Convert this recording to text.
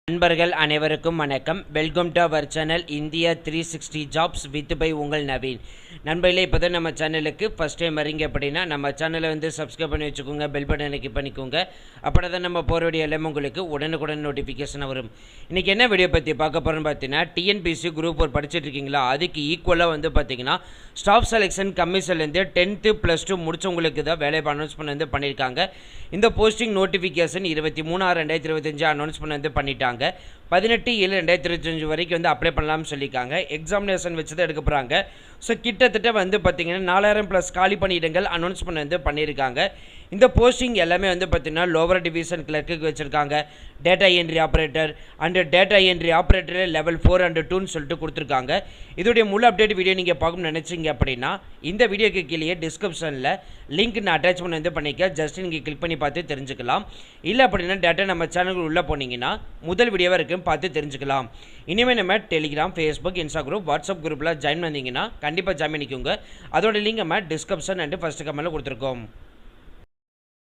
நண்பர்கள் அனைவருக்கும் வணக்கம். Welcome to our channel India 360 jobs with by உங்கள் நவீன். நண்பர்களே, இப்போ தான் நம்ம சேனலுக்கு ஃபஸ்ட் டைம் வரீங்க அப்படின்னா நம்ம சேனலை சப்ஸ்கிரைப் பண்ணி வச்சுக்கோங்க, பெல் பட்டனை கிளிக் பண்ணிக்கோங்க. அப்படி தான் நம்ம போகிற வீடியோ எல்லாம் உங்களுக்கு உடனுக்குடன் நோட்டிஃபிகேஷன் வரும். இன்றைக்கி என்ன வீடியோ பற்றி பார்க்க போகிறோன்னு பார்த்தீங்கன்னா, டிஎன்பிசி குரூப் 4 படிச்சுட்டு இருக்கீங்களா, அதுக்கு ஈக்குவலாக பார்த்தீங்கன்னா ஸ்டாஃப் செலெக்ஷன் கமிஷன்லேருந்து 10th +2 முடிச்சவங்களுக்கு தான் வேலை அனௌன்ஸ்மெண்ட் பண்ணியிருக்காங்க. இந்த போஸ்டிங் நோட்டிஃபிகேஷன் 23/6/2025 அனௌன்ஸ்மெண்ட் பண்ணிட்டாங்க. 18/7/2025 வரைக்கும் அப்ளை பண்ணலாம்னு சொல்லியிருக்காங்க. எக்ஸாமினேஷன் வச்சு தான் எடுக்க போகிறாங்க. ஸோ கிட்டத்தட்ட பார்த்தீங்கன்னா 4000+ காலி பணியிடங்கள் அனௌன்ஸ்மெண்ட் பண்ணியிருக்காங்க. இந்த போஸ்டிங் எல்லாமே பார்த்தீங்கன்னா லோவர் டிவிஷன் கிளர்க்கு வச்சுருக்காங்க. Data entry operator and data entry operator level 4 and 2ன்னு சொல்லிட்டு கொடுத்துருக்காங்க. இதோடைய முழு அப்டேட் வீடியோ நீங்கள் பார்க்கணும்னு நினச்சிங்க அப்படின்னா இந்த வீடியோக்கு கீழே டிஸ்கிரிப்ஷனில் லிங்க் நான் அட்டாச்மெண்ட் பண்ணிக்க, ஜஸ்ட் நீங்கள் கிளிக் பண்ணி பார்த்து தெரிஞ்சுக்கலாம். இல்லை அப்படின்னா டேட்டா நம்ம சேனலுக்கு உள்ளே போனீங்கன்னா முதல் வீடியோவாக இருக்கும், பார்த்து தெரிஞ்சுக்கலாம். இனிமேல் நம்ம டெலிகிராம், ஃபேஸ்புக், இன்ஸ்டாகிராம், வாட்ஸ்அப் குரூப்பில் ஜாயின் பண்ணிங்கன்னா கண்டிப்பாக ஜாயின் பண்ணிக்கோங்க. அதோட லிங்க் நம்ம டிஸ்கிரிப்ஷன் அண்ட் ஃபஸ்ட்டு கமெண்ட்டில் கொடுத்துருக்கோம்.